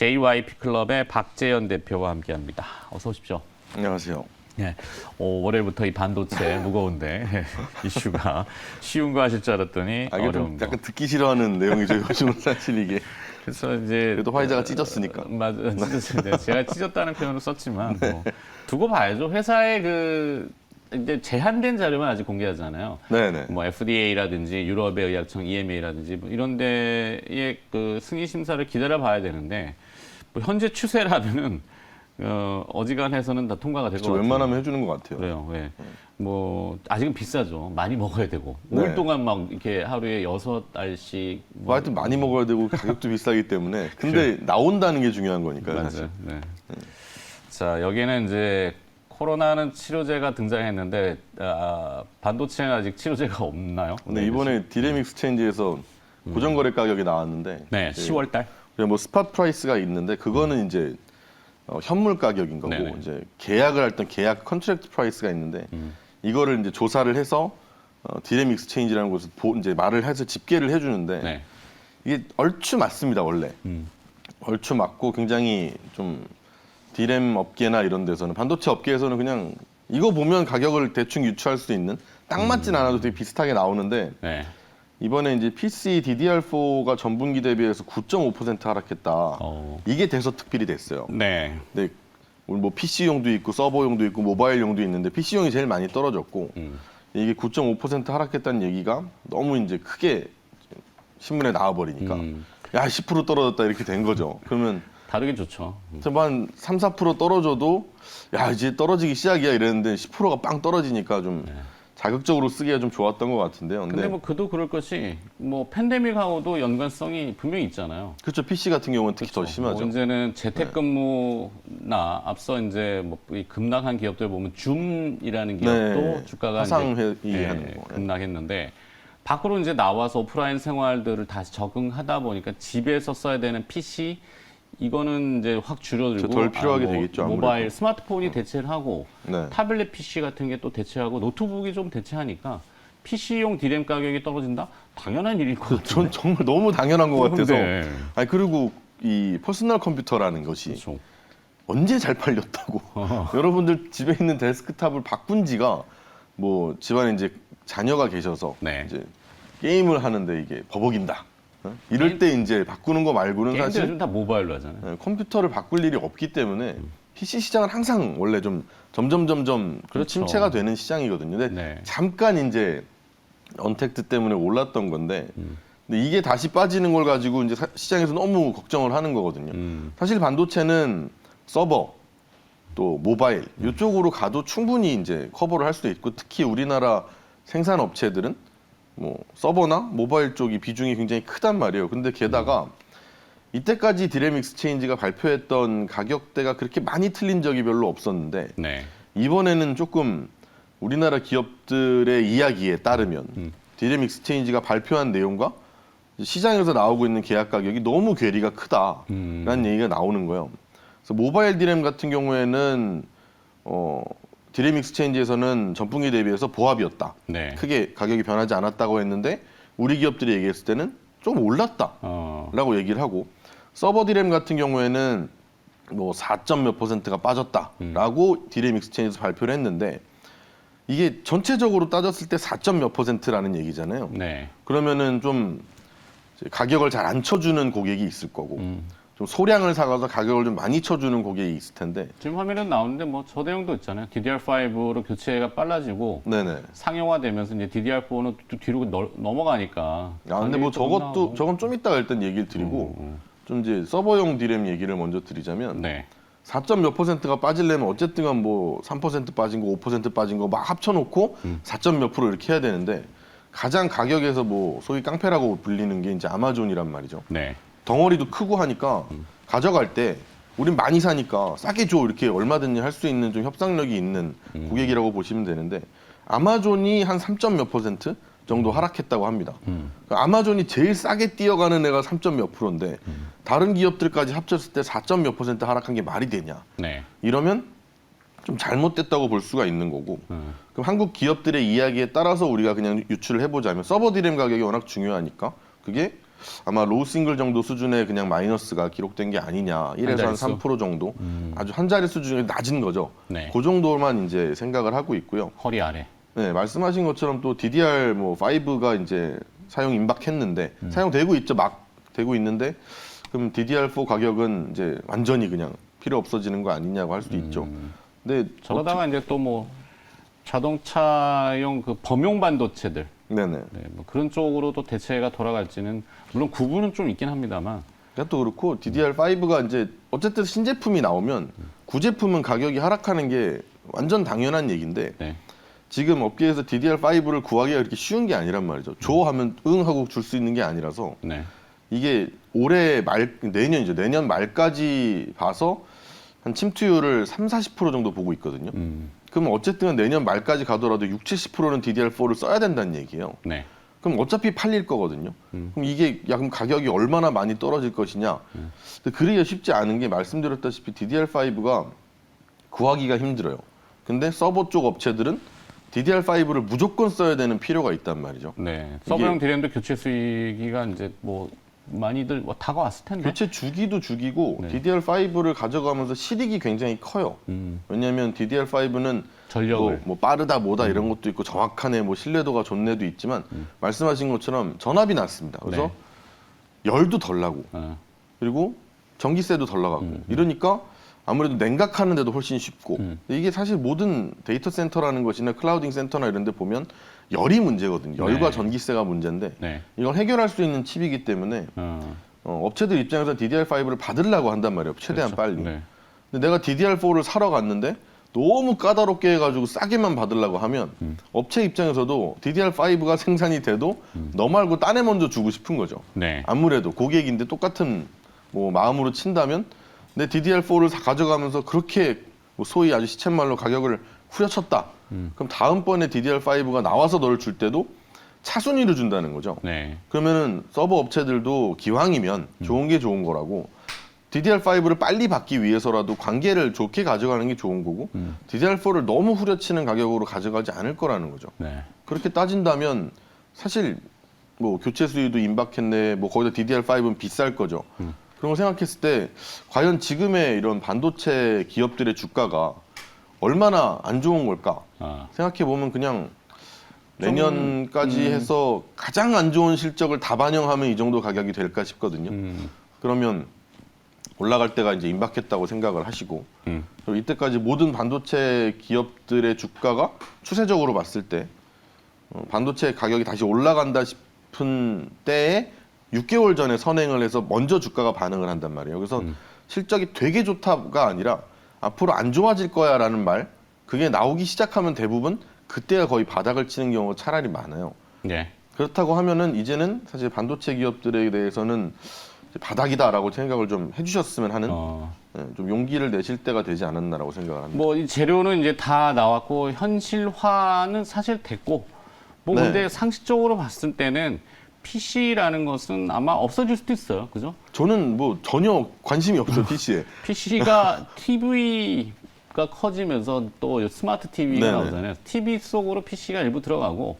JYP 클럽의 박재현 대표와 함께합니다. 어서 오십시오. 안녕하세요. 네, 월요일부터 이 반도체 무거운데 이슈가 쉬운 거 하실 줄 알았더니 이게 좀 어려운 거. 약간 듣기 싫어하는 내용이죠. 요즘은 사실 이게. 그래서 이제 그래도 화이자가 찢었으니까. 맞아, 찢었습니다. 제가 찢었다는 표현을 썼지만 뭐 두고 봐야죠. 회사의 이제 제한된 자료만 아직 공개하잖아요. 네네. 뭐 FDA라든지 유럽의 의약청 EMA라든지 뭐 이런 데의 그 승인 심사를 기다려 봐야 되는데 뭐 현재 추세라면은 어지간해서는 다 통과가 될 것 같아요. 웬만하면 해주는 것 같아요. 그래요. 네. 뭐 아직은 비싸죠. 많이 먹어야 되고 네. 5일 동안 막 이렇게 하루에 6알씩 뭐 하여튼 많이 먹어야 되고 가격도 비싸기 때문에. 근데 나온다는 게 중요한 거니까요. 사실. 맞아요. 네. 자, 여기는 이제 코로나는 치료제가 등장했는데 반도체는 아직 치료제가 없나요? 근데 이번에 디램 익스체인지에서 고정거래 가격이 나왔는데. 네, 10월 달. 뭐 스팟 프라이스가 있는데 그거는 이제 현물 가격인 거고 네네. 이제 계약을 할 때 계약 컨트랙트 프라이스가 있는데 이거를 이제 조사를 해서 디램 익스체인지라는 곳에서 이제 말을 해서 집계를 해주는데 네. 이게 얼추 맞습니다 원래. 얼추 맞고 굉장히 좀 디램 업계나 이런 데서는 반도체 업계에서는 그냥 이거 보면 가격을 대충 유추할 수 있는 딱 맞진 않아도 되게 비슷하게 나오는데 네. 이번에 이제 PC DDR4가 전분기 대비해서 9.5% 하락했다. 이게 대서특필이 됐어요. 네. 근데 우리 뭐 PC용도 있고 서버용도 있고 모바일용도 있는데 PC용이 제일 많이 떨어졌고 이게 9.5% 하락했다는 얘기가 너무 이제 크게 신문에 나와버리니까 야 10% 떨어졌다 이렇게 된 거죠. 그러면 다르게 좋죠. 한 3, 4% 떨어져도 야 이제 떨어지기 시작이야 이랬는데 10%가 빵 떨어지니까 좀 자극적으로 쓰기가 좀 좋았던 것 같은데요. 근데 뭐 그도 그럴 것이 뭐 팬데믹하고도 연관성이 분명히 있잖아요. 그렇죠. PC 같은 경우는 특히 더 심하죠. 뭐 이제는 재택근무나 앞서 이제 뭐 이 급락한 기업들 보면 줌이라는 기업도 네. 주가가 화상회의 이제 하는 거. 급락했는데 밖으로 이제 나와서 오프라인 생활들을 다시 적응하다 보니까 집에서 써야 되는 PC 이거는 이제 확 줄어들고 덜 필요하게 되겠죠, 아무래도. 모바일 스마트폰이 대체를 하고 네. 타블렛 PC 같은 게 또 대체하고 노트북이 좀 대체하니까 PC용 디램 가격이 떨어진다? 당연한 일일 것 같아요. 전 정말 너무 당연한 것 같아서. 네. 아니 그리고 이 퍼스널 컴퓨터라는 것이 그렇죠. 언제 잘 팔렸다고. 여러분들 집에 있는 데스크탑을 바꾼 지가 뭐 집안에 이제 자녀가 계셔서 네. 이제 게임을 하는데 이게 버벅인다. 이럴 때 이제 바꾸는 거 말고는 게임도 사실 요즘 다 모바일로 하잖아요. 컴퓨터를 바꿀 일이 없기 때문에 PC 시장은 항상 원래 좀 점점 좀 그렇죠. 침체가 되는 시장이거든요. 근데 네. 잠깐 이제 언택트 때문에 올랐던 건데 근데 이게 다시 빠지는 걸 가지고 이제 시장에서 너무 걱정을 하는 거거든요. 사실 반도체는 서버 또 모바일 이쪽으로 가도 충분히 이제 커버를 할 수도 있고 특히 우리나라 생산 업체들은 뭐 서버나 모바일 쪽이 비중이 굉장히 크단 말이에요. 근데 게다가 이때까지 디램 익스체인지가 발표했던 가격대가 그렇게 많이 틀린 적이 별로 없었는데 네. 이번에는 조금 우리나라 기업들의 이야기에 따르면 디램 익스체인지가 발표한 내용과 시장에서 나오고 있는 계약 가격이 너무 괴리가 크다라는 얘기가 나오는 거예요. 그래서 모바일 디램 같은 경우에는 디램 익스체인지에서는 전분기 대비해서 보합이었다. 네. 크게 크게 가격이 변하지 않았다고 했는데 우리 기업들이 얘기했을 때는 좀 올랐다라고 얘기를 하고 서버 디램 같은 경우에는 뭐 4점 몇 %가 빠졌다라고 디램 익스체인지에서 발표를 했는데 이게 전체적으로 따졌을 때 4점 몇 %라는 얘기잖아요. 네. 그러면은 좀 이제 가격을 잘 안 쳐주는 고객이 있을 거고 좀 소량을 사가서 가격을 좀 많이 쳐주는 고객이 있을 텐데 지금 화면에 나오는데 뭐 저 내용도 있잖아요. DDR5로 교체가 빨라지고 네네. 상용화되면서 이제 DDR4는 또 뒤로 넘어가니까. 근데 뭐 가격이 조금 나오고. 저건 좀 이따가 일단 얘기를 드리고 좀 이제 서버용 디램 얘기를 먼저 드리자면 네. 4점 몇 %가 빠지려면 어쨌든 뭐 3% 빠진 거, 5% 빠진 거 막 합쳐놓고 4점 몇 % 이렇게 해야 되는데 가장 가격에서 뭐 소위 깡패라고 불리는 게 이제 아마존이란 말이죠. 네. 덩어리도 크고 하니까 가져갈 때 우린 많이 사니까 싸게 줘 이렇게 얼마든지 할 수 있는 좀 협상력이 있는 고객이라고 보시면 되는데 아마존이 한 3점 몇 % 정도 하락했다고 합니다. 그러니까 아마존이 제일 싸게 뛰어가는 애가 3점 몇 %인데 다른 기업들까지 합쳤을 때 4점 몇 % 하락한 게 말이 되냐? 네. 이러면 좀 잘못됐다고 볼 수가 있는 거고 그럼 한국 기업들의 이야기에 따라서 우리가 그냥 유추를 해보자면 서버 디램 가격이 워낙 중요하니까 그게 아마 로우 싱글 정도 수준의 그냥 마이너스가 기록된 게 아니냐. 1에서 한 자릿수? 3% 정도. 아주 한 자릿수 중에 낮은 거죠. 네. 그 정도만 이제 생각을 하고 있고요. 허리 아래. 네, 말씀하신 것처럼 또 DDR 뭐 5가 이제 사용 임박했는데 사용되고 있죠. 막 되고 있는데 그럼 DDR4 가격은 이제 완전히 그냥 필요 없어지는 거 아니냐고 할 수도 있죠. 근데 저러다가 이제 또 뭐 자동차용 그 범용 반도체들 네네. 네, 뭐 그런 쪽으로도 대체가 돌아갈지는 물론 구분은 좀 있긴 합니다만 그것도 그렇고 DDR5가 이제 어쨌든 신제품이 나오면 구제품은 가격이 하락하는 게 완전 당연한 얘기인데 네. 지금 업계에서 DDR5를 구하기가 그렇게 쉬운 게 아니란 말이죠. 줘 하면 응 하고 줄 수 있는 게 아니라서 네. 이게 올해 말 내년이죠. 내년 말까지 봐서 한 침투율을 30-40% 정도 보고 있거든요. 그럼 어쨌든 내년 말까지 가더라도 60-70%는 DDR4를 써야 된다는 얘기예요. 네. 그럼 어차피 팔릴 거거든요. 그럼 이게 그럼 가격이 얼마나 많이 떨어질 것이냐. 근데 그러기가 쉽지 않은 게 말씀드렸다시피 DDR5가 구하기가 힘들어요. 근데 서버 쪽 업체들은 DDR5를 무조건 써야 되는 필요가 있단 말이죠. 네. 서버용 디램도 교체 수익이가 이제 뭐 많이들 다가왔을 텐데. 교체 주기도 주기고 네. DDR5를 가져가면서 실익이 굉장히 커요. 왜냐하면 DDR5는 전력을. 뭐 빠르다 뭐다 이런 것도 있고 정확하네 뭐 신뢰도가 좋네도 있지만 말씀하신 것처럼 전압이 낮습니다. 그래서 열도 덜 나고 어. 그리고 전기세도 덜 나가고 이러니까 아무래도 냉각하는 데도 훨씬 쉽고 이게 사실 모든 데이터 센터라는 것이나 클라우딩 센터나 이런 데 보면 열이 문제거든요. 열과 네. 전기세가 문제인데 네. 이걸 해결할 수 있는 칩이기 때문에 업체들 입장에서 DDR5를 받으려고 한단 말이에요. 최대한 그렇죠. 빨리. 네. 근데 내가 DDR4를 사러 갔는데 너무 까다롭게 해가지고 싸게만 받으려고 하면 업체 입장에서도 DDR5가 생산이 돼도 너 말고 딴 애 먼저 주고 싶은 거죠. 네. 아무래도 고객인데 똑같은 뭐 마음으로 친다면 내 DDR4를 가져가면서 그렇게 뭐 소위 아주 시쳇말로 가격을 후려쳤다. 그럼 다음번에 DDR5가 나와서 너를 줄 때도 차순위로 준다는 거죠. 네. 그러면은 서버 업체들도 기왕이면 좋은 게 좋은 거라고 DDR5를 빨리 받기 위해서라도 관계를 좋게 가져가는 게 좋은 거고 DDR4를 너무 후려치는 가격으로 가져가지 않을 거라는 거죠. 네. 그렇게 따진다면 사실 뭐 교체 수위도 임박했네. 뭐 거기다 DDR5는 비쌀 거죠. 그런 거 생각했을 때 과연 지금의 이런 반도체 기업들의 주가가 얼마나 안 좋은 걸까 아. 생각해 보면 그냥 내년까지 해서 가장 안 좋은 실적을 다 반영하면 이 정도 가격이 될까 싶거든요. 그러면 올라갈 때가 이제 임박했다고 생각을 하시고 그리고 이때까지 모든 반도체 기업들의 주가가 추세적으로 봤을 때 반도체 가격이 다시 올라간다 싶은 때에 6개월 전에 선행을 해서 먼저 주가가 반응을 한단 말이에요. 그래서 실적이 되게 좋다가 아니라 앞으로 안 좋아질 거야라는 말 그게 나오기 시작하면 대부분 그때가 거의 바닥을 치는 경우가 차라리 많아요. 네. 그렇다고 하면은 이제는 사실 반도체 기업들에 대해서는 이제 바닥이다라고 생각을 좀 해주셨으면 하는 좀 용기를 내실 때가 되지 않았나라고 생각을 합니다. 뭐 이 재료는 이제 다 나왔고 현실화는 사실 됐고 뭐 네. 근데 상식적으로 봤을 때는 PC라는 것은 아마 없어질 수도 있어요. 그죠? 저는 뭐 전혀 관심이 없어요 PC에. PC가 TV가 커지면서 또 스마트 TV가 네네. 나오잖아요. TV 속으로 PC가 일부 들어가고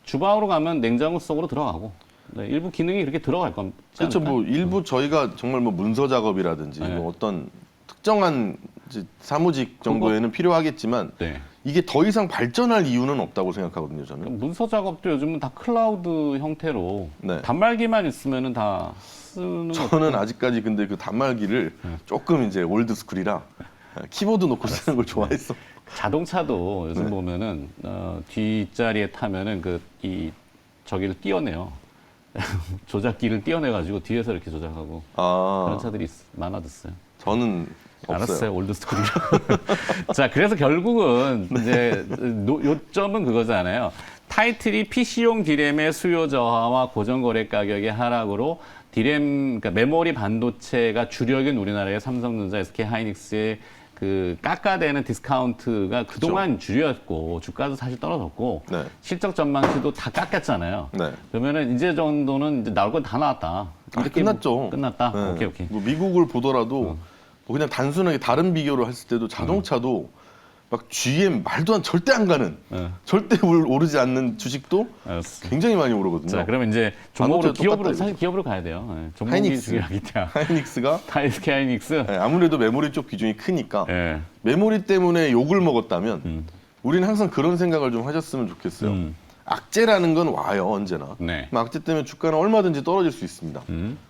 주방으로 가면 냉장고 속으로 들어가고 네, 일부 기능이 그렇게 들어갈 겁니다. 그렇죠. 뭐 일부 저희가 정말 뭐 문서 작업이라든지 네. 뭐 어떤 특정한 이제 사무직 정도에는 필요하겠지만 네. 이게 더 이상 발전할 이유는 없다고 생각하거든요. 저는. 문서 작업도 요즘은 다 클라우드 형태로 네. 단말기만 있으면은 다 쓰는 저는 아직까지 근데 그 단말기를 조금 이제 올드 스쿨이라 키보드 놓고 쓰는 걸 좋아했어. 자동차도 요즘 네. 보면은 뒷자리에 타면은 저기를 띄어내요. 조작기를 띄어내가지고 뒤에서 이렇게 조작하고 그런 아, 차들이 많아졌어요. 저는 없어요. 알았어요, 올드 스쿨이라. 자, 그래서 결국은 이제 요점은 그거잖아요. 타이틀이 PC용 디램의 수요 저하와 고정 거래 가격의 하락으로 디램, 그러니까 메모리 반도체가 주력인 우리나라의 삼성전자, SK 하이닉스의 그 깎아대는 디스카운트가 그동안 줄였고 주가도 사실 떨어졌고 네. 실적 전망치도 다 깎였잖아요. 네. 그러면은 이제 정도는 이제 나올 건 다 나왔다. 이렇게 끝났죠. 뭐 끝났다. 네. 오케이. 뭐 미국을 보더라도 뭐 그냥 단순하게 다른 비교를 했을 때도 자동차도 막 GM 말도 절대 안 가는 절대 오르지 않는 주식도 알았어. 굉장히 많이 오르거든요. 자, 그러면 이제 종목으로 반도체도 기업으로 똑같다, 사실 기업으로 가야 돼요. 네, 종목이 하이닉스. 중요하기 때문에. 하이닉스가 SK 하이닉스. 네, 아무래도 메모리 쪽 비중이 크니까 예. 메모리 때문에 욕을 먹었다면 우리는 항상 그런 생각을 좀 하셨으면 좋겠어요. 악재라는 건 와요 언제나. 네. 그럼 악재 때문에 주가는 얼마든지 떨어질 수 있습니다.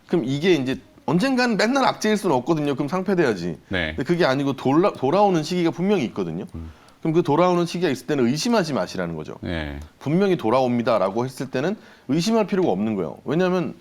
그럼 이게 이제 언젠가는 맨날 악재일 수는 없거든요. 그럼 상패돼야지. 네. 근데 그게 아니고 돌아오는 시기가 분명히 있거든요. 그럼 그 돌아오는 시기가 있을 때는 의심하지 마시라는 거죠. 네. 분명히 돌아옵니다라고 했을 때는 의심할 필요가 없는 거예요. 왜냐하면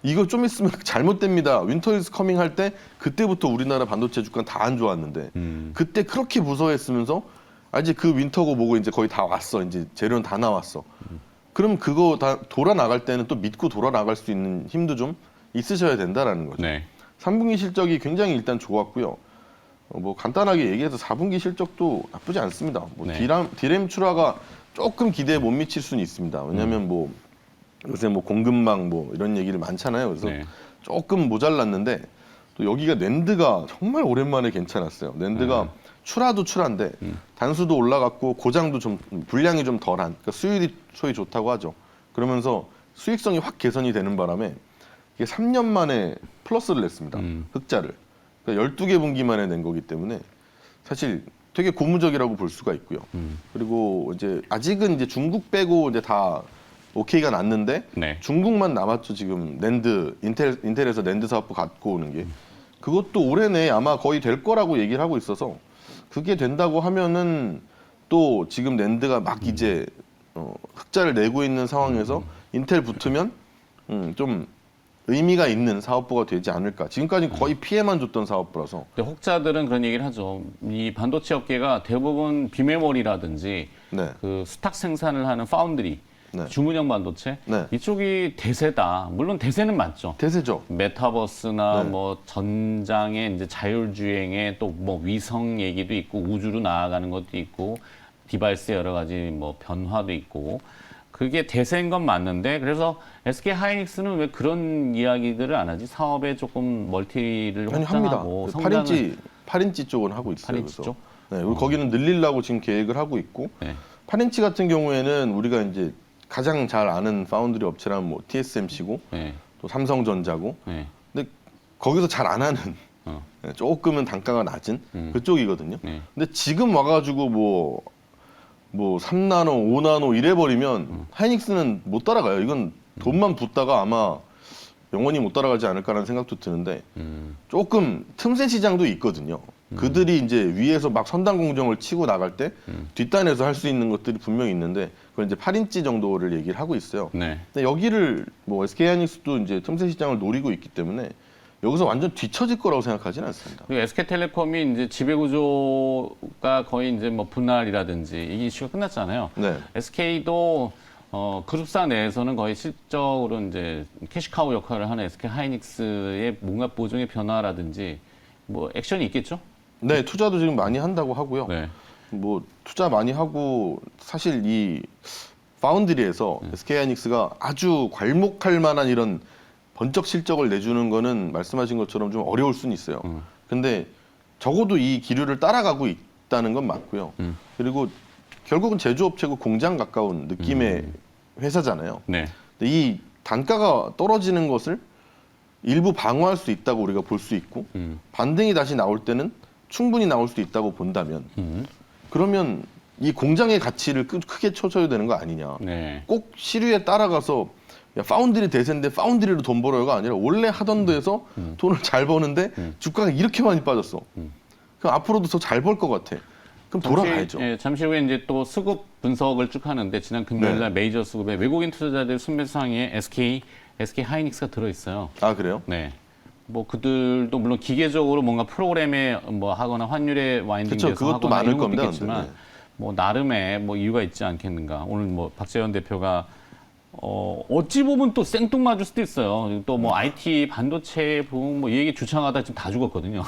이거 좀 있으면 잘못됩니다. 윈터 이즈 커밍 할 때 그때부터 우리나라 반도체 주가는 다 안 좋았는데 그때 그렇게 무서워했으면서 이제 그 윈터고 뭐고 이제 거의 다 왔어. 이제 재료는 다 나왔어. 그럼 그거 다 돌아 나갈 때는 또 믿고 돌아 나갈 수 있는 힘도 좀 있으셔야 된다라는 거죠. 네. 3분기 실적이 굉장히 일단 좋았고요. 뭐 간단하게 얘기해서 4분기 실적도 나쁘지 않습니다. 뭐 네. 디램 출하가 조금 기대에 못 미칠 수는 있습니다. 왜냐하면 뭐 요새 뭐 공급망 뭐 이런 얘기를 많잖아요. 그래서 네. 조금 모자랐는데 또 여기가 낸드가 정말 오랜만에 괜찮았어요. 낸드가 출하도 출한데 단수도 올라갔고 고장도 좀 분량이 좀 덜한 그러니까 수율이 소위 좋다고 하죠. 그러면서 수익성이 확 개선이 되는 바람에 이게 3년 만에 플러스를 냈습니다. 흑자를. 그러니까 12개 분기 만에 낸 거기 때문에 사실 되게 고무적이라고 볼 수가 있고요. 그리고 이제 아직은 이제 중국 빼고 이제 다 오케이가 났는데 네. 중국만 남았죠. 지금 낸드 인텔에서 낸드 사업부 갖고 오는 게 그것도 올해 내에 아마 거의 될 거라고 얘기를 하고 있어서 그게 된다고 하면은 또 지금 낸드가 막 이제 흑자를 내고 있는 상황에서 인텔 붙으면 좀 의미가 있는 사업부가 되지 않을까. 지금까지 거의 피해만 줬던 사업부라서. 근데 혹자들은 그런 얘기를 하죠. 이 반도체 업계가 대부분 비메모리라든지 네. 그 수탁 생산을 하는 파운드리, 네. 주문형 반도체 네. 이쪽이 대세다. 물론 대세는 맞죠. 대세죠. 메타버스나 네. 뭐 전장의 이제 자율주행에 또 뭐 위성 얘기도 있고 우주로 나아가는 것도 있고 디바이스 여러 가지 뭐 변화도 있고 그게 대세인 건 맞는데 그래서 SK 하이닉스는 왜 그런 이야기들을 안 하지? 사업에 조금 멀티를 아니 합니다. 확장하고 성장을 8인치 쪽은 하고 있어요. 8인치 그래서. 쪽? 네, 그리고 거기는 늘리려고 지금 계획을 하고 있고 네. 8인치 같은 경우에는 우리가 이제 가장 잘 아는 파운드리 업체라면 뭐 TSMC고 네. 또 삼성전자고 네. 근데 거기서 잘 안 하는 어. 네, 조금은 단가가 낮은 그쪽이거든요. 네. 근데 지금 와가지고 뭐 3나노, 5나노 이래버리면 하이닉스는 못 따라가요. 이건 돈만 붓다가 아마 영원히 못 따라가지 않을까라는 생각도 드는데 조금 틈새 시장도 있거든요. 그들이 이제 위에서 막 선단 공정을 치고 나갈 때 뒷단에서 할 수 있는 것들이 분명히 있는데 그걸 이제 8인치 정도를 얘기를 하고 있어요. 네. 근데 여기를 뭐 SK 하이닉스도 이제 틈새 시장을 노리고 있기 때문에 여기서 완전 뒤처질 거라고 생각하지는 않습니다. 그리고 SK텔레콤이 이제 지배구조가 거의 이제 뭐 분할이라든지 이게 이슈가 끝났잖아요. 네. SK도 그룹사 내에서는 거의 실적으로 이제 캐시카우 역할을 하는 SK 하이닉스의 뭔가 보종의 변화라든지 뭐 액션이 있겠죠? 네, 투자도 지금 많이 한다고 하고요. 네. 뭐 투자 많이 하고 사실 이 파운드리에서 SK 하이닉스가 아주 괄목할 만한 이런 번쩍 실적을 내주는 거는 말씀하신 것처럼 좀 어려울 수는 있어요. 근데 적어도 이 기류를 따라가고 있다는 건 맞고요. 그리고 결국은 제조업체고 공장 가까운 느낌의 회사잖아요. 네. 근데 이 단가가 떨어지는 것을 일부 방어할 수 있다고 우리가 볼 수 있고 반등이 다시 나올 때는 충분히 나올 수 있다고 본다면 그러면 이 공장의 가치를 크게 쳐줘야 되는 거 아니냐. 네. 꼭 시류에 따라가서 야, 파운드리 대세인데 파운드리로 돈 벌어요가 아니라 원래 하던 데에서 돈을 잘 버는데 주가가 이렇게 많이 빠졌어. 그럼 앞으로도 더 잘 벌 것 같아. 그럼 돌아가야죠. 잠시 후에 이제 또 수급 분석을 쭉 하는데 지난 금요일 날 메이저 수급에 외국인 투자자들 순매수상에 SK 하이닉스가 들어 있어요. 아 그래요? 네. 뭐 그들도 물론 기계적으로 뭔가 프로그램에 뭐 하거나 환율에 와인딩돼서 그쵸, 그것도 하거나 많을 이런 것도 겁니다, 있겠지만 네. 뭐 나름의 뭐 이유가 있지 않겠는가. 오늘 뭐 박재현 대표가 어찌 보면 또 생뚱맞을 수도 있어요. 또 뭐 IT 반도체 부분 뭐 이 얘기 주창하다 지금 다 죽었거든요.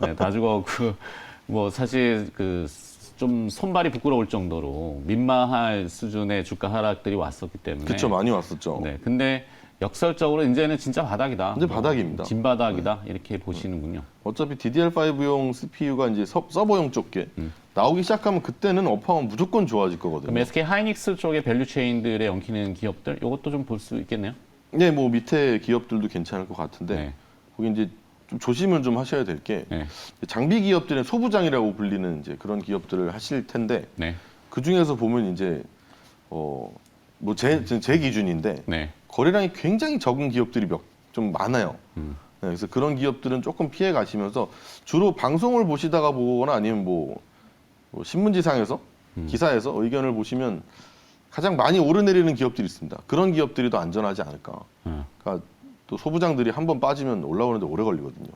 네, 다 죽었고 뭐 사실 그 좀 손발이 부끄러울 정도로 민망할 수준의 주가 하락들이 왔었기 때문에. 그렇죠, 많이 왔었죠. 네, 근데 역설적으로 이제는 진짜 바닥이다. 이제 바닥입니다. 진바닥이다. 이렇게 보시는군요. 어차피 DDR5용 CPU가 이제 서버용 쪽게 나오기 시작하면 그때는 업황은 무조건 좋아질 거거든요. 그럼 SK 하이닉스 쪽의 밸류 체인들에 엉키는 기업들 이것도 좀 볼 수 있겠네요. 네, 뭐 밑에 기업들도 괜찮을 것 같은데 네. 거기 이제 좀 조심을 좀 하셔야 될 게 네. 장비 기업들의 소부장이라고 불리는 이제 그런 기업들을 하실 텐데 네. 그 중에서 보면 이제 뭐 제 기준인데 네. 거래량이 굉장히 적은 기업들이 좀 많아요. 네, 그래서 그런 기업들은 조금 피해 가시면서 주로 방송을 보시다가 보거나 아니면 뭐 신문지상에서 기사에서 의견을 보시면 가장 많이 오르내리는 기업들이 있습니다. 그런 기업들이 더 안전하지 않을까. 그러니까 또 소부장들이 한번 빠지면 올라오는데 오래 걸리거든요.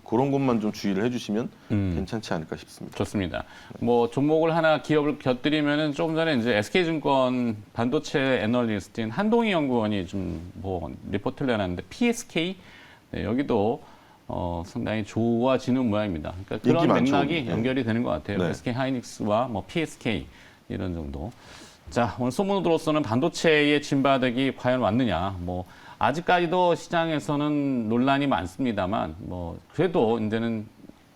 그런 것만 좀 주의를 해주시면 괜찮지 않을까 싶습니다. 좋습니다. 뭐 종목을 하나 기업을 곁들이면은 조금 전에 이제 SK증권 반도체 애널리스트인 한동희 연구원이 좀 뭐 리포트를 내놨는데 PSK 네, 여기도 상당히 좋아지는 모양입니다. 그러니까 인기 그런 많죠. 맥락이 네. 연결이 되는 것 같아요. 네. SK 하이닉스와 뭐 PSK 이런 정도. 자, 오늘 소문으로서는 반도체의 진바닥이 과연 왔느냐. 뭐 아직까지도 시장에서는 논란이 많습니다만 뭐 그래도 이제는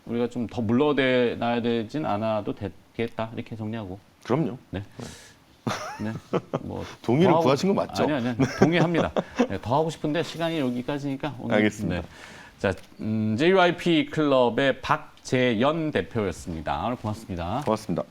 우리가 좀 더 물러나야 되진 않아도 되겠다 이렇게 정리하고. 그럼요. 네. 네. 뭐 동의를 더 하고- 구하신 거 맞죠? 아니 동의합니다. 네, 더 하고 싶은데 시간이 여기까지니까 오늘 알겠습니다. 네. 자, JYP 클럽의 박재연 대표였습니다. 오늘 고맙습니다. 고맙습니다.